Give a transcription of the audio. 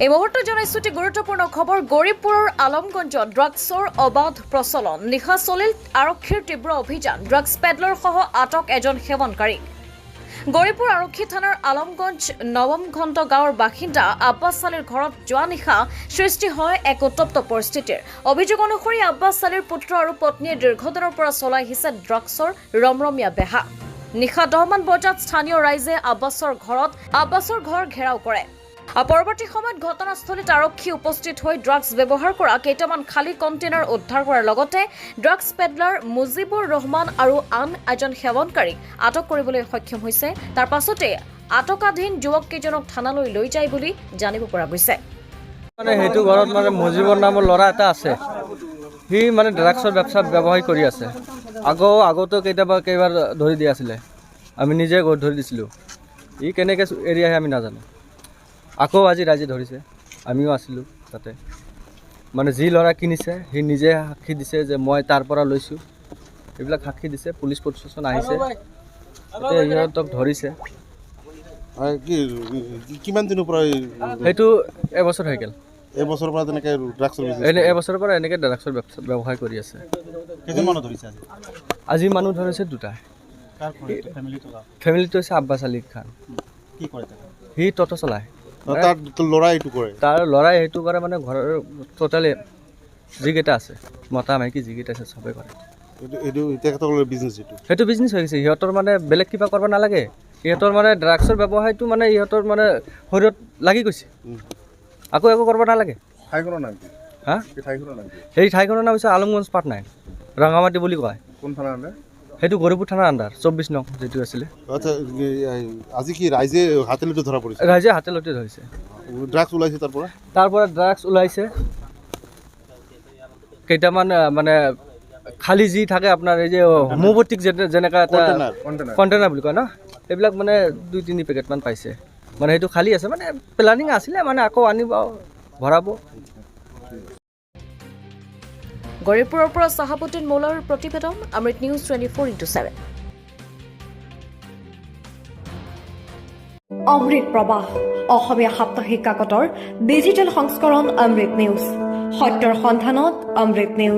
এই মুহূৰ্তত জনাইছো অতি গুৰুত্বপূৰ্ণ খবৰ গৌৰীপুৰৰ আলমগঞ্জত ড্ৰাগছৰ অবাধ প্ৰচলন নিশা চলিল আৰক্ষীৰ তীব্ৰ অভিযান ড্ৰাগছ পেডলৰ সহ আটক এজন সেৱনকাৰী গৌৰীপুৰ আৰক্ষী থানাৰ আলমগঞ্জ নৱম ঘণ্ট গাঁৱৰ বাসিন্দা আব্বাছ আলীৰ ঘৰত যোৱা নিশা সৃষ্টি হয় এক উত্তপ্ত পৰিস্থিতিৰ অভিযোগ অনুসৰি আব্বাছ আলীৰ পুত্ৰ আৰু পত্নীয়ে দীৰ্ঘদিনৰ পৰা চলাই আহিছে ড্ৰাগছৰ ৰমৰমীয়া বেহা নিশা 10 মান বজাত স্থানীয় ৰাইজে আব্বাছৰ ঘৰ ঘেৰাও কৰে পৰৱৰ্তী সময়ত ঘটনাস্থলীত আৰক্ষী উপস্থিত হৈ ড্ৰাগছ ব্যৱহাৰ কৰা কেইটামান খালী কণ্টেইনাৰ উদ্ধাৰ কৰাৰ লগতে ড্ৰাগছ পেডলাৰ মুজিবুৰ ৰহমান আৰু আন এজন সেৱনকাৰীক আটক কৰিবলৈ সক্ষম হৈছে তাৰ পাছতে আটকাধীন যুৱককেইজনক থানালৈ লৈ যায় বুলি জানিব পৰা গৈছে মানে হেতু ঘৰত মানে মুজিবৰ নামৰ ল'ৰা এটা আছে সি মানে ড্ৰাগছৰ ব্যৱসায় কৰি আছে আগতো কেইবাৰ ধৰি দি আছিলে আমি নিজে ধৰি দিছিলোঁ ই কেনেকৈ এৰি আহে আমি নাজানো আকৌ আজি ৰাইজে ধৰিছে আমিও আছিলোঁ তাতে মানে যি ল'ৰা কিনিছে সি নিজে সাক্ষী দিছে যে মই তাৰ পৰা লৈছোঁ এইবিলাক সাক্ষী দিছে পুলিচ প্ৰশাসন আহিছে এতিয়া সিহঁতক ধৰিছে কিমান দিনৰ পৰা সেইটো এবছৰ হৈ গ'ল এবছৰৰ পৰা তেনেকৈ ড্ৰাগছৰ এবছৰৰ পৰা এনেকৈ ড্ৰাগছৰ ব্যৱসায় কৰি আছে কেইজন মানুহ ধৰিছে আজি মানুহ ধৰিছে দুটা ফেমিলিটো হৈছে আব্বাছ আলী খান কি কৰে সি ট'টো চলায় তাৰ ল'ৰাই এইটো কৰে তাৰ ল'ৰাই সেইটো কৰে মানে ঘৰৰ টোটেলি যিকেইটা আছে মতা মাইকী যিকেইটা আছে চবেই কৰে এইটো তেখেতৰ বিজনেছ সেইটো বিজনেছ হৈ গৈছে সিহঁতৰ মানে বেলেগ কিবা কৰিব নালাগে সিহঁতৰ মানে ড্ৰাগছৰ ব্যৱসায়টো মানে সিহঁতৰ মানে শৰীৰত লাগি গৈছে আকৌ একো কৰিব নালাগে ঠাইখনৰ নাম কি হা ঠাইখনৰ নাম কি সেই ঠাইখনৰ নাম হৈছে আলমগঞ্জ পাৰ্ট 9 ৰঙামাটি বুলি কয় কোন থানাৰ আণ্ডাৰ সেইটো গৌৰীপুৰ থানাৰ আণ্ডাৰ 24 নং যিটো আছিলে আচ্ছা আজি কি ৰাইজে হাতেলুটি ধৰা পৰিছে ৰাইজে হাতে লতে ধৰিছে ড্ৰাগছ ওলাইছে তাৰ পৰা ড্ৰাগছ ওলাইছে কেইটামান মানে খালী যি থাকে আপোনাৰ এই যে হোমোপেথিক যেনেকুৱা এটা কণ্টেইনাৰ বুলি কয় ন এইবিলাক মানে 2-3 পেকেটমান পাইছে মানে সেইটো খালী আছে মানে প্লেনিং আছিলে মানে আকৌ আনিব ভৰাব গৌৰীপুৰৰ পৰা চাহাবুদ্দিন মৌলাৰ প্ৰতিবেদন অমৃত নিউজ 24/7 অমৃত প্ৰবাহ অসমীয়া সাপ্তাহিক কাকতৰ ডিজিটেল সংস্কৰণ অমৃত নিউজ সত্যৰ সন্ধানত অমৃত নিউজ